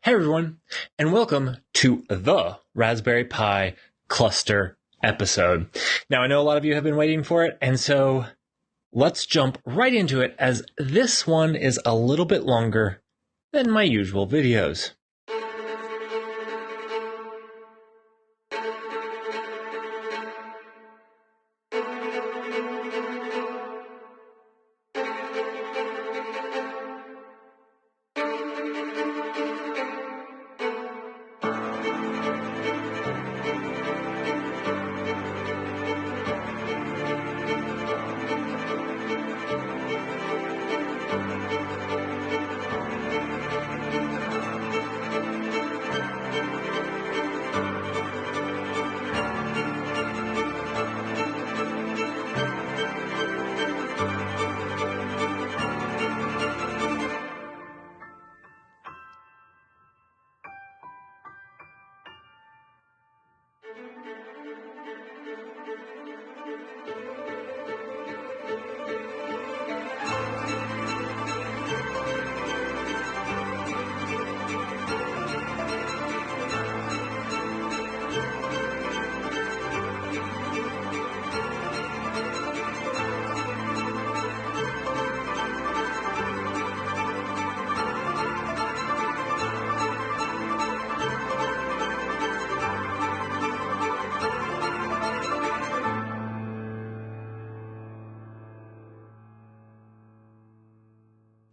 Hey everyone, and welcome to the Raspberry Pi cluster episode. Now I know a lot of you have been waiting for it, and so let's jump right into it as this one is a little bit longer than my usual videos.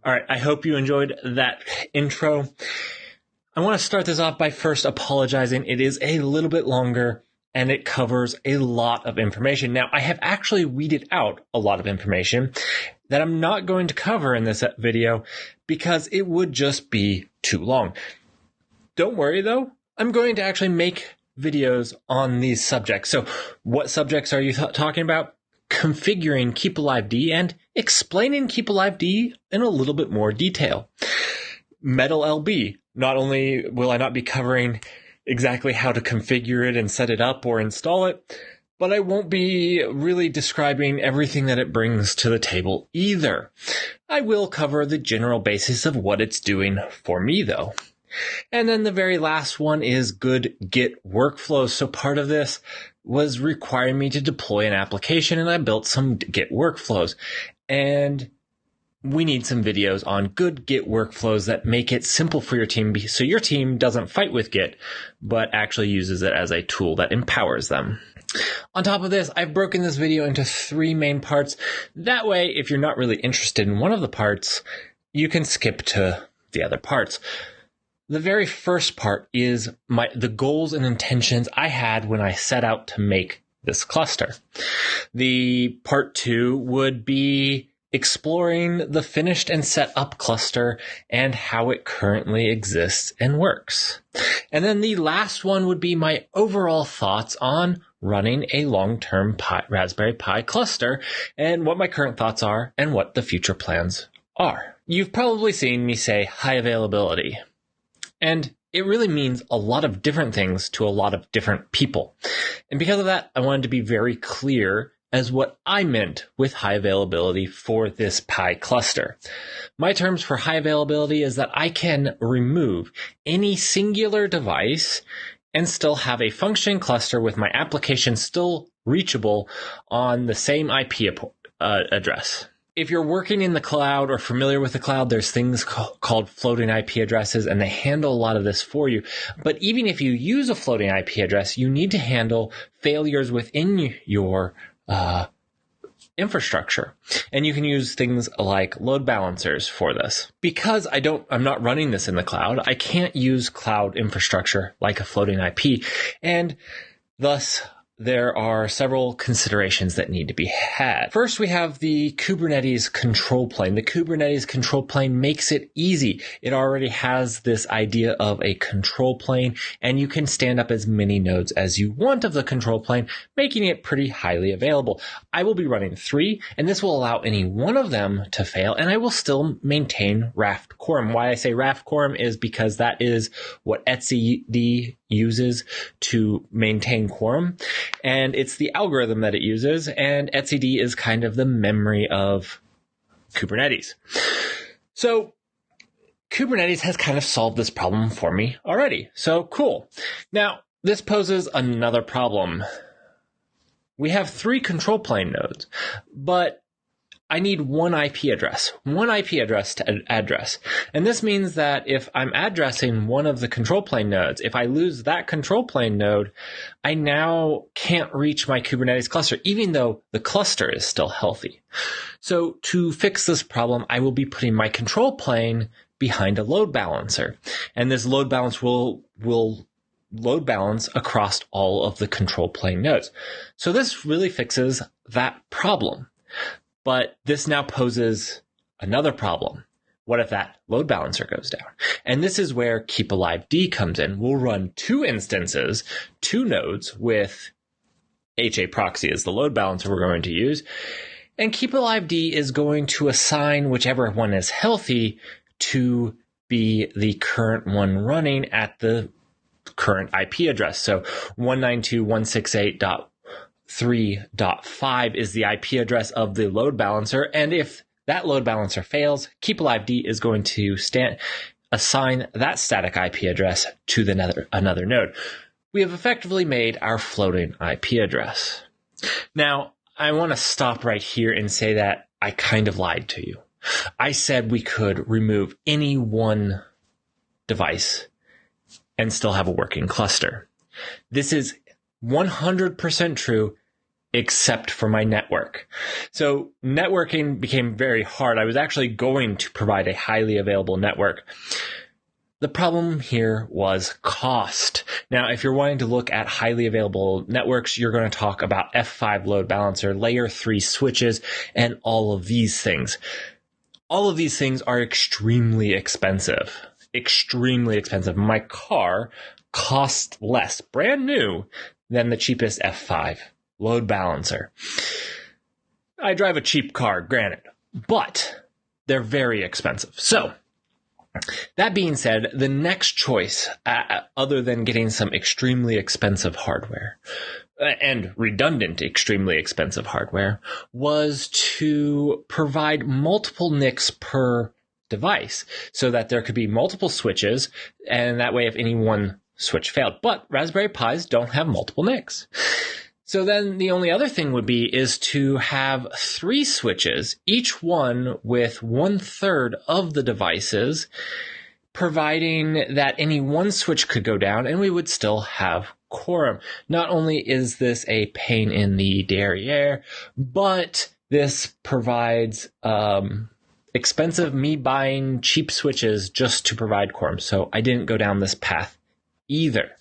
All right, I hope you enjoyed that intro. I want to start this off by first apologizing. It is a little bit longer and it covers a lot of information. Now, I have actually weeded out a lot of information that I'm not going to cover in this video because it would just be too long. Don't worry though, I'm going to actually make videos on these subjects. So what subjects are you talking about? Configuring KeepAliveD and explaining KeepAliveD in a little bit more detail. MetalLB, not only will I not be covering exactly how to configure it and set it up or install it, but I won't be really describing everything that it brings to the table either. I will cover the general basis of what it's doing for me though. And then the very last one is good Git workflows. So part of this was requiring me to deploy an application, and I built some Git workflows. And we need some videos on good Git workflows that make it simple for your team so your team doesn't fight with Git, but actually uses it as a tool that empowers them. On top of this, I've broken this video into 3 main parts. That way, if you're not really interested in one of the parts, you can skip to the other parts. The very first part is the goals and intentions I had when I set out to make this cluster. The part 2 would be exploring the finished and set up cluster and how it currently exists and works. And then the last one would be my overall thoughts on running a long-term Raspberry Pi cluster and what my current thoughts are and what the future plans are. You've probably seen me say high availability. And it really means a lot of different things to a lot of different people. And because of that, I wanted to be very clear as what I meant with high availability for this Pi cluster. My terms for high availability is that I can remove any singular device and still have a functioning cluster with my application still reachable on the same IP address. If you're working in the cloud or familiar with the cloud, there's things called floating IP addresses, and they handle a lot of this for you. But even if you use a floating IP address, you need to handle failures within your infrastructure. And you can use things like load balancers for this. Because I'm not running this in the cloud, I can't use cloud infrastructure like a floating IP. And thus, there are several considerations that need to be had. First, we have the Kubernetes control plane. The Kubernetes control plane makes it easy. It already has this idea of a control plane, and you can stand up as many nodes as you want of the control plane, making it pretty highly available. I will be running 3, and this will allow any one of them to fail, and I will still maintain Raft Quorum. Why I say Raft Quorum is because that is what etcd uses to maintain quorum. And it's the algorithm that it uses, and etcd is kind of the memory of Kubernetes. So Kubernetes has kind of solved this problem for me already. So cool. Now, this poses another problem. We have 3 control plane nodes, but I need one IP address to address. And this means that if I'm addressing one of the control plane nodes, if I lose that control plane node, I now can't reach my Kubernetes cluster, even though the cluster is still healthy. So to fix this problem, I will be putting my control plane behind a load balancer. And this load balance will load balance across all of the control plane nodes. So this really fixes that problem. But this now poses another problem. What if that load balancer goes down? And this is where KeepAliveD comes in. We'll run 2 instances, 2 nodes with HAProxy as the load balancer we're going to use. And KeepAliveD is going to assign whichever one is healthy to be the current one running at the current IP address. So 192.168.3.5 is the IP address of the load balancer. And if that load balancer fails, KeepAliveD is going to assign that static IP address to another node. We have effectively made our floating IP address. Now, I want to stop right here and say that I kind of lied to you. I said we could remove any one device and still have a working cluster. This is 100% true, except for my network. So networking became very hard. I was actually going to provide a highly available network. The problem here was cost. Now, if you're wanting to look at highly available networks, you're going to talk about F5 load balancer, layer 3 switches, and all of these things. All of these things are extremely expensive. Extremely expensive. My car costs less, brand new, than the cheapest F5 load balancer. I drive a cheap car, granted, but they're very expensive. So, that being said, the next choice, other than getting some extremely expensive hardware, and redundant, extremely expensive hardware, was to provide multiple NICs per device so that there could be multiple switches, and that way if any one switch failed. But Raspberry Pis don't have multiple NICs. So then the only other thing would be is to have 3 switches, each one with 1/3 of the devices, providing that any one switch could go down and we would still have quorum. Not only is this a pain in the derriere, but this provides expensive me buying cheap switches just to provide quorum. So I didn't go down this path either.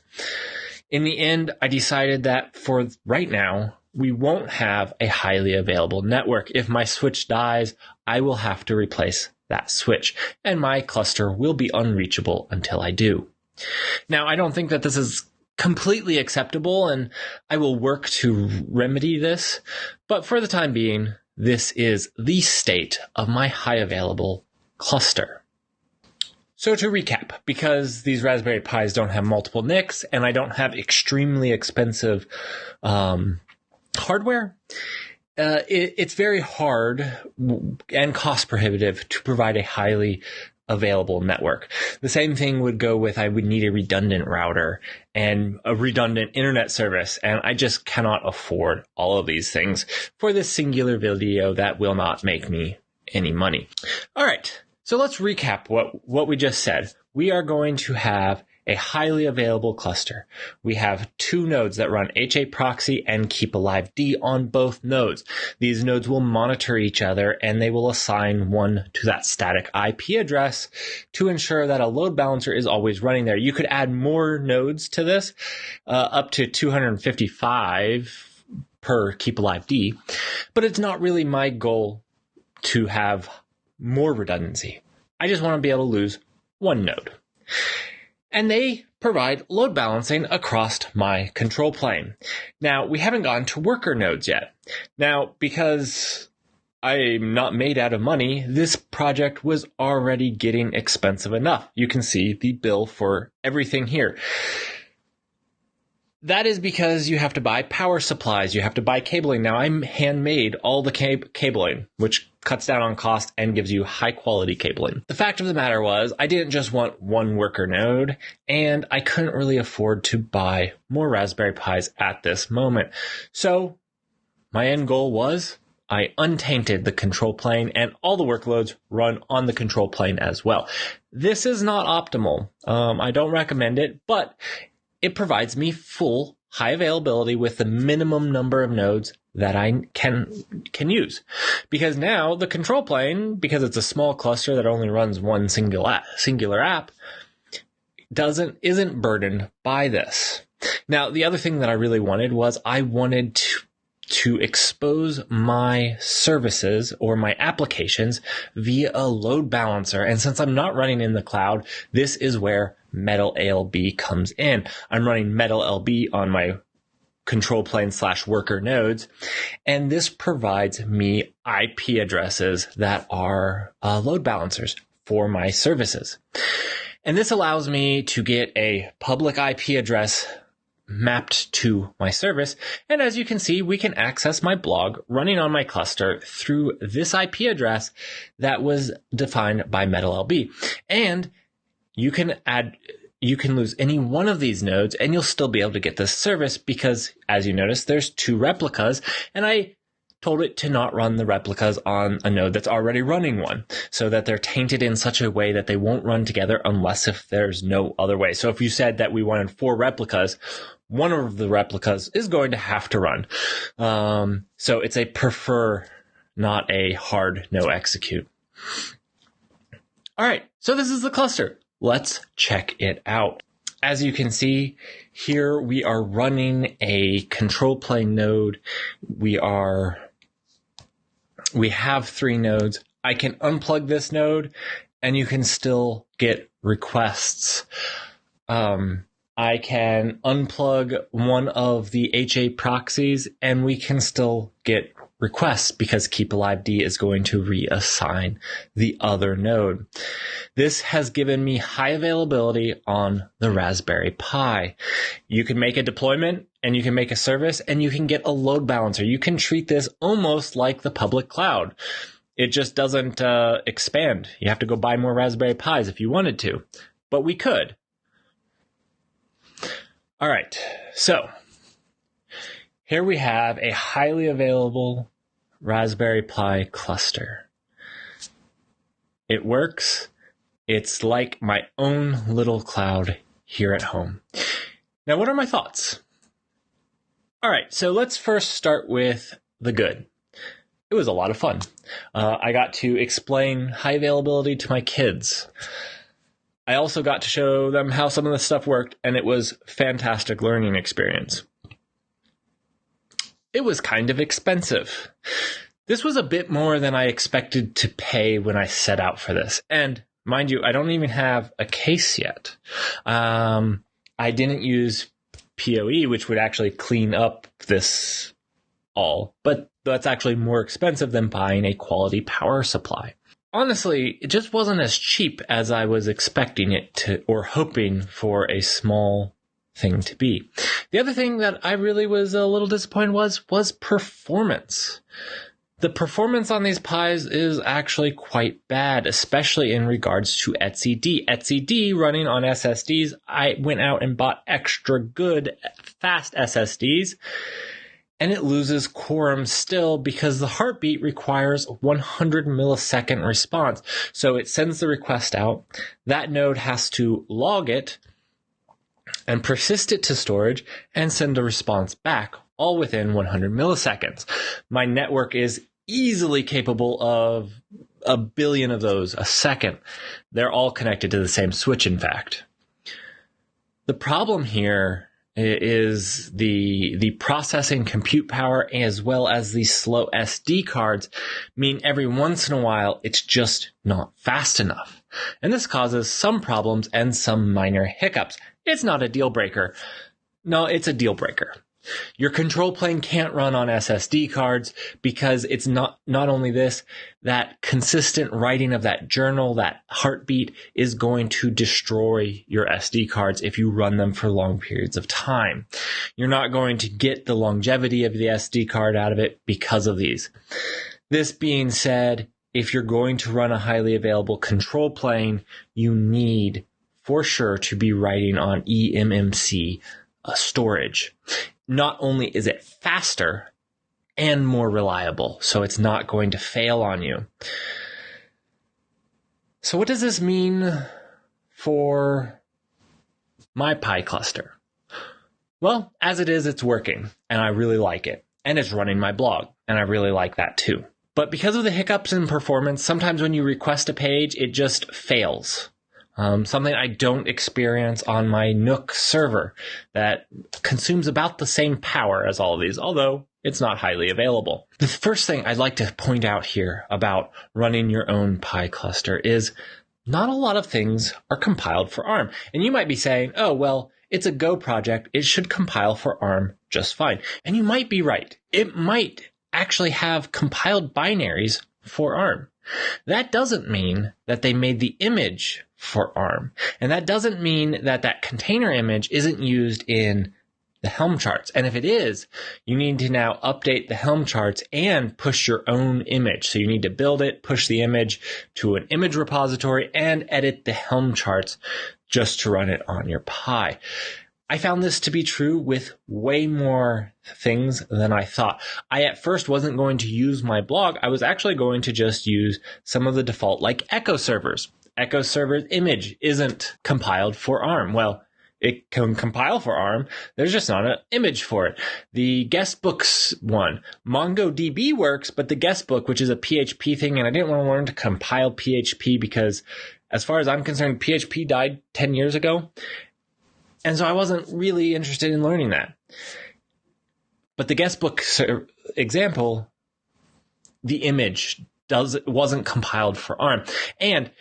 In the end, I decided that for right now, we won't have a highly available network. If my switch dies, I will have to replace that switch, and my cluster will be unreachable until I do. Now, I don't think that this is completely acceptable, and I will work to remedy this, but for the time being, this is the state of my high available cluster. So to recap, because these Raspberry Pis don't have multiple NICs and I don't have extremely expensive hardware, it's very hard and cost prohibitive to provide a highly available network. The same thing would go with I would need a redundant router and a redundant internet service, and I just cannot afford all of these things for this singular video that will not make me any money. All right. So let's recap what we just said. We are going to have a highly available cluster. We have 2 nodes that run HAProxy and KeepAliveD on both nodes. These nodes will monitor each other and they will assign one to that static IP address to ensure that a load balancer is always running there. You could add more nodes to this, up to 255 per KeepAliveD, but it's not really my goal to have more redundancy. I just want to be able to lose one node. And they provide load balancing across my control plane. Now, we haven't gotten to worker nodes yet. Now, because I'm not made out of money, this project was already getting expensive enough. You can see the bill for everything here. That is because you have to buy power supplies, you have to buy cabling. Now, I handmade all the cabling, which cuts down on cost and gives you high quality cabling. The fact of the matter was, I didn't just want one worker node, and I couldn't really afford to buy more Raspberry Pis at this moment. So my end goal was I untainted the control plane, and all the workloads run on the control plane as well. This is not optimal. I don't recommend it, but it provides me full high availability with the minimum number of nodes that I can use. Because now the control plane, because it's a small cluster that only runs one singular app, isn't burdened by this. Now, the other thing that I really wanted was I wanted to expose my services or my applications via a load balancer. And since I'm not running in the cloud, this is where MetalLB comes in. I'm running MetalLB on my control plane / worker nodes, and this provides me IP addresses that are load balancers for my services. And this allows me to get a public IP address mapped to my service. And as you can see, we can access my blog running on my cluster through this IP address that was defined by MetalLB. And you can lose any one of these nodes and you'll still be able to get this service because, as you notice, there's 2 replicas, and I told it to not run the replicas on a node that's already running one, so that they're tainted in such a way that they won't run together unless if there's no other way. So if you said that we wanted 4 replicas, one of the replicas is going to have to run. So it's a prefer, not a hard no execute. All right, so this is the cluster. Let's check it out. As you can see, here we are running a control plane node. We have 3 nodes. I can unplug this node and you can still get requests. I can unplug one of the HAProxys and we can still get requests because KeepAliveD is going to reassign the other node. This has given me high availability on the Raspberry Pi. You can make a deployment and you can make a service and you can get a load balancer. You can treat this almost like the public cloud. It just doesn't expand. You have to go buy more Raspberry Pis if you wanted to, but we could. All right, so here we have a highly available Raspberry Pi cluster. It works. It's like my own little cloud here at home. Now, what are my thoughts? All right, so let's first start with the good. It was a lot of fun. I got to explain high availability to my kids. I also got to show them how some of the stuff worked, and it was a fantastic learning experience. It was kind of expensive. This was a bit more than I expected to pay when I set out for this. And mind you, I don't even have a case yet. I didn't use PoE, which would actually clean up this all, but that's actually more expensive than buying a quality power supply. Honestly, it just wasn't as cheap as I was expecting it to, or hoping for a small thing to be. The other thing that I really was a little disappointed was performance. The performance on these Pis is actually quite bad, especially in regards to etcd. etcd running on SSDs, I went out and bought extra good, fast SSDs, and it loses quorum still because the heartbeat requires 100 millisecond response. So it sends the request out. That node has to log it and persist it to storage and send a response back, all within 100 milliseconds. My network is easily capable of 1 billion of those a second. They're all connected to the same switch, in fact. The problem here is the processing compute power as well as the slow SD cards mean every once in a while it's just not fast enough. And this causes some problems and some minor hiccups. It's not a deal breaker. No, it's a deal breaker. Your control plane can't run on SSD cards because it's not only this, that consistent writing of that journal, that heartbeat is going to destroy your SD cards if you run them for long periods of time. You're not going to get the longevity of the SD card out of it because of these. This being said, if you're going to run a highly available control plane, you need for sure to be writing on eMMC storage. Not only is it faster and more reliable, so it's not going to fail on you. So what does this mean for my Pi cluster? Well, as it is, it's working, and I really like it. And it's running my blog, and I really like that too. But because of the hiccups in performance, sometimes when you request a page, it just fails. Something I don't experience on my Nook server that consumes about the same power as all of these, although it's not highly available. The first thing I'd like to point out here about running your own Pi cluster is not a lot of things are compiled for ARM. And you might be saying, oh, well, it's a Go project. It should compile for ARM just fine. And you might be right. It might actually have compiled binaries for ARM. That doesn't mean that they made the image for ARM. And that doesn't mean that that container image isn't used in the Helm charts. And if it is, you need to now update the Helm charts and push your own image. So you need to build it, push the image to an image repository, and edit the Helm charts just to run it on your Pi. I found this to be true with way more things than I thought. I at first wasn't going to use my blog. I was actually going to just use some of the default like Echo servers. Echo server's image isn't compiled for ARM. Well, it can compile for ARM. There's just not an image for it. The guestbooks one, MongoDB works, but the guestbook, which is a PHP thing, and I didn't want to learn to compile PHP because as far as I'm concerned, PHP died 10 years ago. And so I wasn't really interested in learning that. But the guestbook example, the image wasn't compiled for ARM. And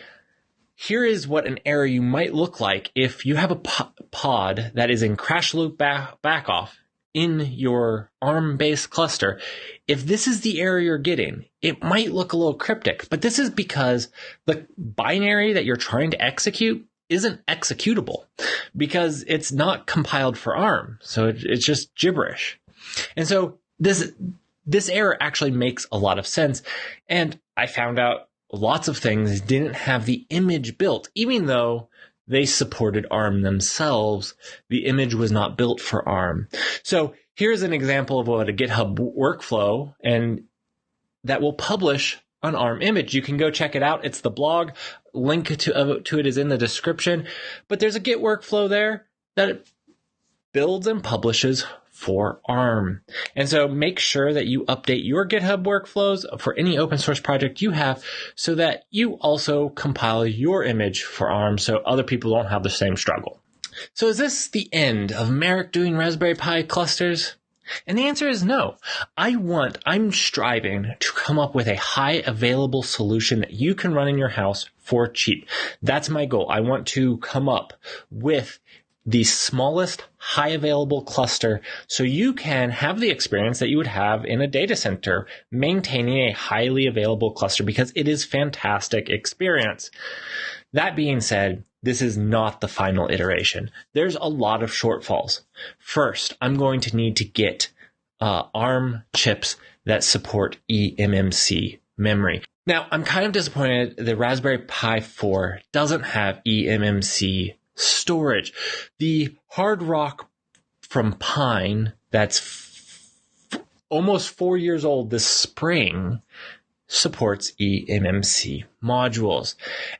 here is what an error you might look like if you have a pod that is in crash loop backoff in your ARM-based cluster. If this is the error you're getting, it might look a little cryptic, but this is because the binary that you're trying to execute isn't executable because it's not compiled for ARM. So it's just gibberish. And so this error actually makes a lot of sense. And I found out lots of things didn't have the image built, even though they supported ARM themselves. The image was not built for ARM. So here's an example of what a GitHub workflow and that will publish an ARM image. You can go check it out. It's the blog. Link to it is in the description. But there's a Git workflow there that builds and publishes for ARM. And so make sure that you update your GitHub workflows for any open source project you have so that you also compile your image for ARM so other people don't have the same struggle. So is this the end of Merrick doing Raspberry Pi clusters? And the answer is no. I'm striving to come up with a high available solution that you can run in your house for cheap. That's my goal. I want to come up with the smallest high available cluster so you can have the experience that you would have in a data center maintaining a highly available cluster because it is fantastic experience. That being said, this is not the final iteration. There's a lot of shortfalls. First, I'm going to need to get ARM chips that support eMMC memory. Now, I'm kind of disappointed the Raspberry Pi 4 doesn't have eMMC storage. The Hard Rock from Pine, that's almost 4 years old this spring, supports eMMC modules.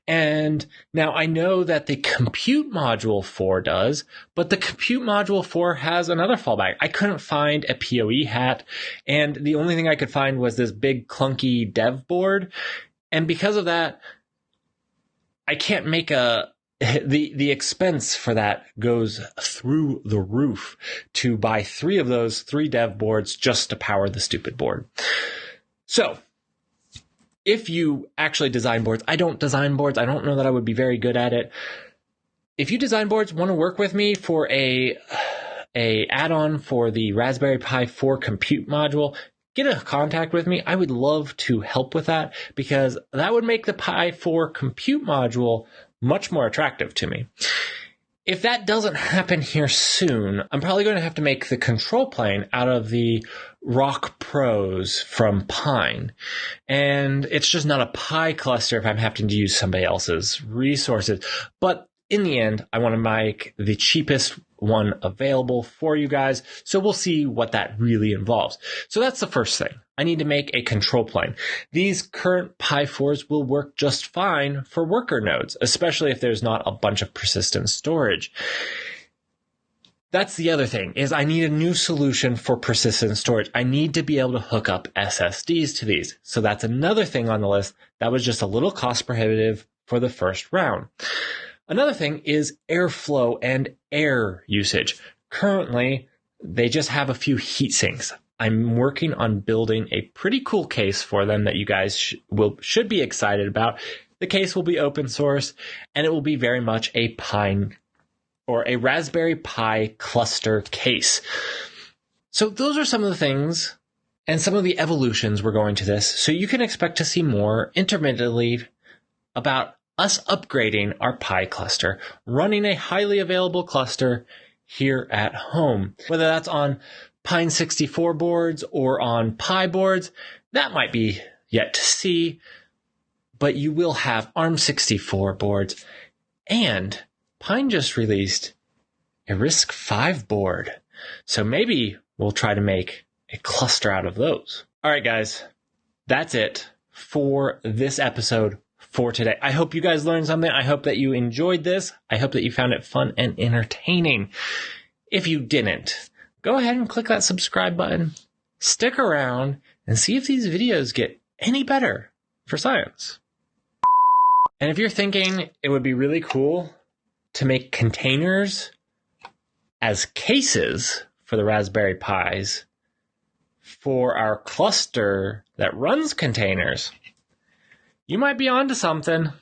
And now I know that the Compute Module 4 does, but the Compute Module 4 has another fallback. I couldn't find a PoE hat, and the only thing I could find was this big clunky dev board. And because of that, I can't make the expense for that goes through the roof to buy 3 of those 3 dev boards just to power the stupid board. So if you actually design boards, I don't design boards. I don't know that I would be very good at it. If you design boards, want to work with me for a a add-on for the Raspberry Pi 4 compute module, get in contact with me. I would love to help with that because that would make the Pi 4 compute module much more attractive to me. If that doesn't happen here soon, I'm probably going to have to make the control plane out of the Rock Pros from Pine. And it's just not a Pi cluster if I'm having to use somebody else's resources. But in the end, I want to make the cheapest one available for you guys. So we'll see what that really involves. So that's the first thing. I need to make a control plane. These current Pi 4s will work just fine for worker nodes, especially if there's not a bunch of persistent storage. That's the other thing, is I need a new solution for persistent storage. I need to be able to hook up SSDs to these. So that's another thing on the list that was just a little cost prohibitive for the first round. Another thing is airflow and air usage. Currently, they just have a few heat sinks. I'm working on building a pretty cool case for them that you guys should be excited about. The case will be open source, and it will be very much a Pine or a Raspberry Pi cluster case. So those are some of the things and some of the evolutions we're going to this. So you can expect to see more intermittently about us upgrading our Pi cluster, running a highly available cluster here at home. Whether that's on Pine 64 boards or on Pi boards, that might be yet to see, but you will have ARM64 boards, and Pine just released a RISC-V board, so maybe we'll try to make a cluster out of those. All right, guys, that's it for this episode for today. I hope you guys learned something. I hope that you enjoyed this. I hope that you found it fun and entertaining. If you didn't, go ahead and click that subscribe button, stick around, and see if these videos get any better for science. And if you're thinking it would be really cool to make containers as cases for the Raspberry Pis for our cluster that runs containers, you might be onto something.